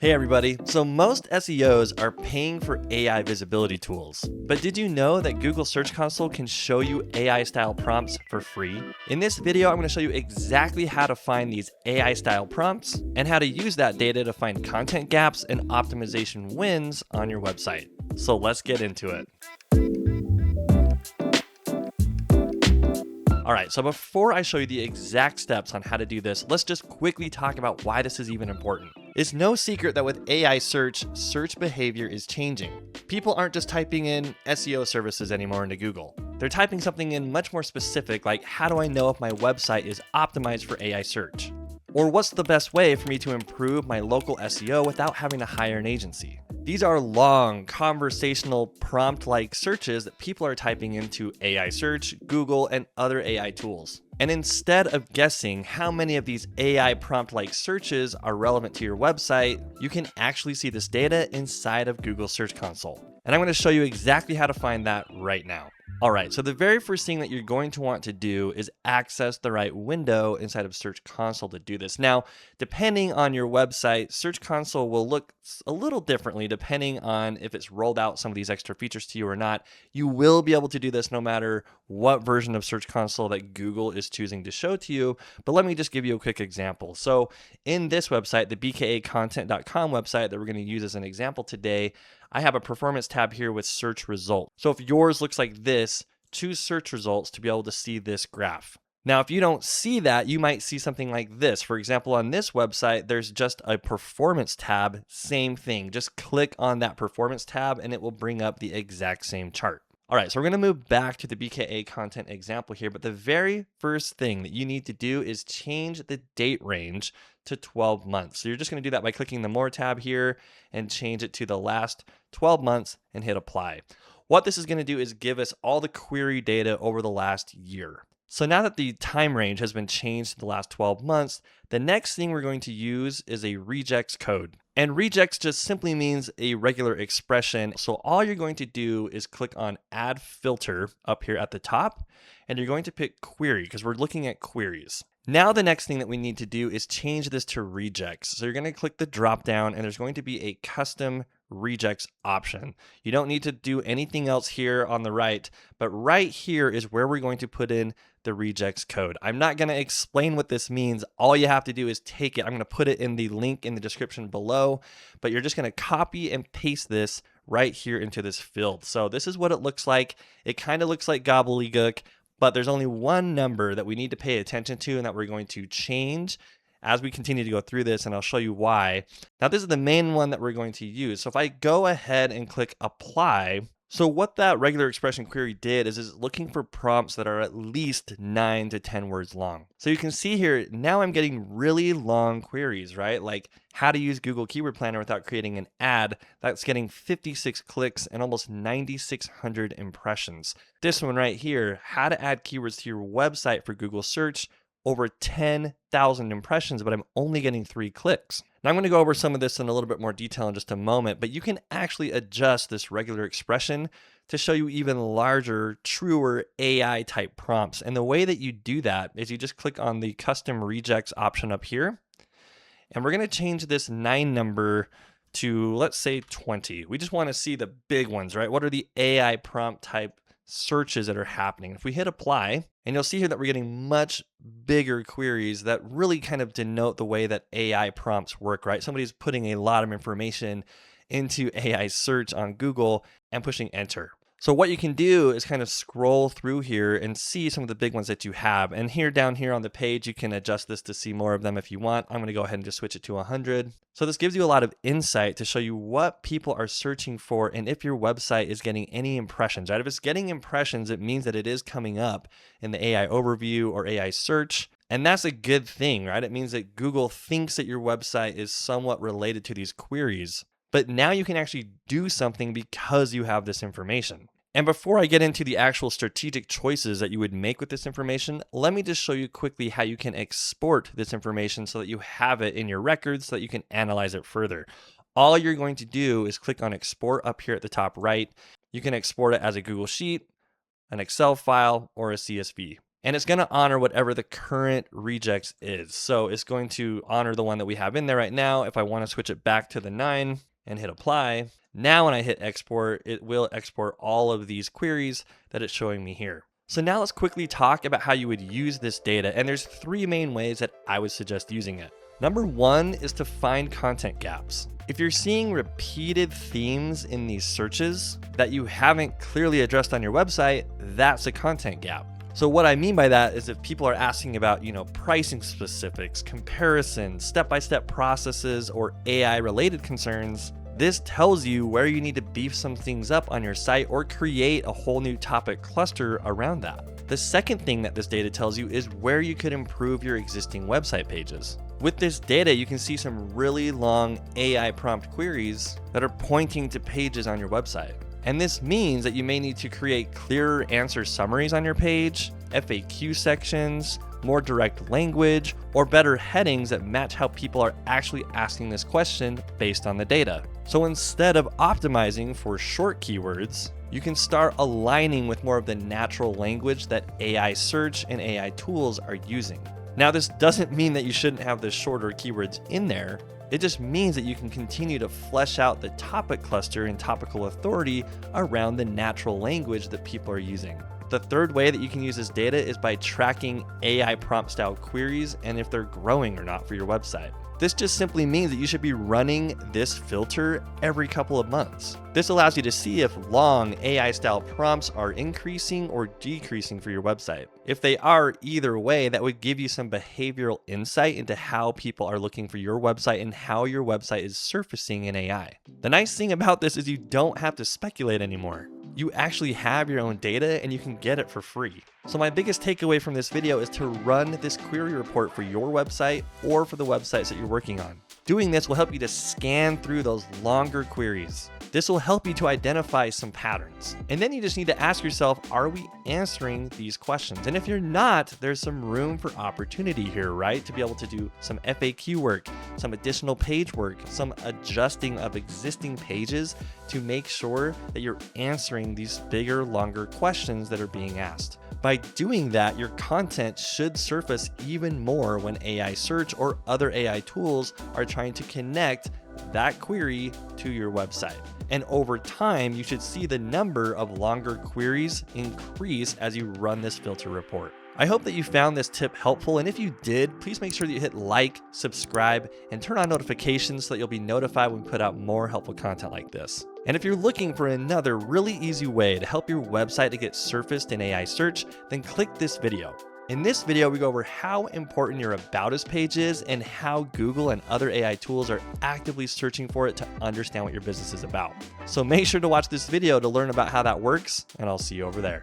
Hey everybody, so most SEOs are paying for AI visibility tools, but did you know that Google Search Console can show you AI style prompts for free? In this video, I'm going to show you exactly how to find these AI style prompts and how to use that data to find content gaps and optimization wins on your website. So let's get into it. All right, so before I show you the exact steps on how to do this, let's just quickly talk about why this is even important. It's no secret that with AI search behavior is changing. People aren't just typing in SEO services anymore into Google. They're typing something in much more specific, like how do I know if my website is optimized for AI search? Or what's the best way for me to improve my local SEO without having to hire an agency? These are long, conversational, prompt-like searches that people are typing into AI search, Google, and other AI tools. And instead of guessing how many of these AI prompt-like searches are relevant to your website, you can actually see this data inside of Google Search Console. And I'm going to show you exactly how to find that right now. All right, so the very first thing that you're going to want to do is access the right window inside of Search Console to do this. Now, depending on your website, Search Console will look a little differently depending on if it's rolled out some of these extra features to you or not. You will be able to do this no matter what version of Search Console that Google is choosing to show to you, but let me just give you a quick example. So in this website, the bkacontent.com website that we're going to use as an example today, I have a performance tab here with search results. So if yours looks like this, choose search results to be able to see this graph. Now, if you don't see that, you might see something like this. For example, on this website, there's just a performance tab, same thing. Just click on that performance tab and it will bring up the exact same chart. All right, so we're gonna move back to the BKA content example here, but the very first thing that you need to do is change the date range to 12 months. So you're just gonna do that by clicking the More tab here and change it to the last 12 months and hit apply. What this is gonna do is give us all the query data over the last year. So now that the time range has been changed to the last 12 months, the next thing we're going to use is a regex code. And regex just simply means a regular expression. So all you're going to do is click on Add Filter up here at the top, and you're going to pick Query because we're looking at queries. Now the next thing that we need to do is change this to regex. So you're going to click the drop down and there's going to be a custom regex option. You don't need to do anything else here on the right, but right here is where we're going to put in the regex code. I'm not going to explain what this means. All you have to do is take it. I'm going to put it in the link in the description below, but you're just going to copy and paste this right here into this field. So this is what it looks like. It kind of looks like gobbledygook, but there's only one number that we need to pay attention to and that we're going to change as we continue to go through this, and I'll show you why. Now, this is the main one that we're going to use. So if I go ahead and click apply, so what that regular expression query did is it's looking for prompts that are at least 9 to 10 words long. So you can see here, now I'm getting really long queries, right? Like how to use Google Keyword Planner without creating an ad. That's getting 56 clicks and almost 9,600 impressions. This one right here, how to add keywords to your website for Google search, over 10,000 impressions, but I'm only getting 3 clicks. Now I'm going to go over some of this in a little bit more detail in just a moment, but you can actually adjust this regular expression to show you even larger, truer AI type prompts. And the way that you do that is you just click on the custom regex option up here, and we're going to change this 9 number to, let's say, 20. We just want to see the big ones, right? What are the AI prompt type searches that are happening? If we hit apply, and you'll see here that we're getting much bigger queries that really kind of denote the way that AI prompts work, right? Somebody's putting a lot of information into AI search on Google and pushing enter. So what you can do is kind of scroll through here and see some of the big ones that you have. And here down here on the page, you can adjust this to see more of them if you want. I'm going to go ahead and just switch it to 100. So this gives you a lot of insight to show you what people are searching for and if your website is getting any impressions, right? If it's getting impressions, it means that it is coming up in the AI overview or AI search. And that's a good thing, right? It means that Google thinks that your website is somewhat related to these queries. But now you can actually do something because you have this information. And before I get into the actual strategic choices that you would make with this information, let me just show you quickly how you can export this information so that you have it in your records so that you can analyze it further. All you're going to do is click on export up here at the top right. You can export it as a Google Sheet, an Excel file, or a CSV. and it's going to honor whatever the current regex is. So it's going to honor the one that we have in there right now. If I want to switch it back to the 9 and hit apply, now when I hit export, it will export all of these queries that it's showing me here. So now let's quickly talk about how you would use this data. And there's 3 main ways that I would suggest using it. Number 1 is to find content gaps. If you're seeing repeated themes in these searches that you haven't clearly addressed on your website, that's a content gap. So what I mean by that is if people are asking about, pricing specifics, comparisons, step-by-step processes, or AI related concerns, this tells you where you need to beef some things up on your site or create a whole new topic cluster around that. The second thing that this data tells you is where you could improve your existing website pages. With this data, you can see some really long AI prompt queries that are pointing to pages on your website. And this means that you may need to create clearer answer summaries on your page, FAQ sections, more direct language, or better headings that match how people are actually asking this question based on the data. So instead of optimizing for short keywords, you can start aligning with more of the natural language that AI search and AI tools are using. Now, this doesn't mean that you shouldn't have the shorter keywords in there. It just means that you can continue to flesh out the topic cluster and topical authority around the natural language that people are using. The third way that you can use this data is by tracking AI prompt style queries and if they're growing or not for your website. This just simply means that you should be running this filter every couple of months. This allows you to see if long AI style prompts are increasing or decreasing for your website. If they are, either way, that would give you some behavioral insight into how people are looking for your website and how your website is surfacing in AI. The nice thing about this is you don't have to speculate anymore. You actually have your own data and you can get it for free. So my biggest takeaway from this video is to run this query report for your website or for the websites that you're working on. Doing this will help you to scan through those longer queries. This will help you to identify some patterns. And then you just need to ask yourself, are we answering these questions? And if you're not, there's some room for opportunity here, right? To be able to do some FAQ work, some additional page work, some adjusting of existing pages to make sure that you're answering these bigger, longer questions that are being asked. By doing that, your content should surface even more when AI search or other AI tools are trying to connect that query to your website. And over time, you should see the number of longer queries increase as you run this filter report. I hope that you found this tip helpful, and if you did, please make sure that you hit like, subscribe, and turn on notifications so that you'll be notified when we put out more helpful content like this. And if you're looking for another really easy way to help your website to get surfaced in AI search, then click this video. In this video, we go over how important your About Us page is and how Google and other AI tools are actively searching for it to understand what your business is about. So make sure to watch this video to learn about how that works, and I'll see you over there.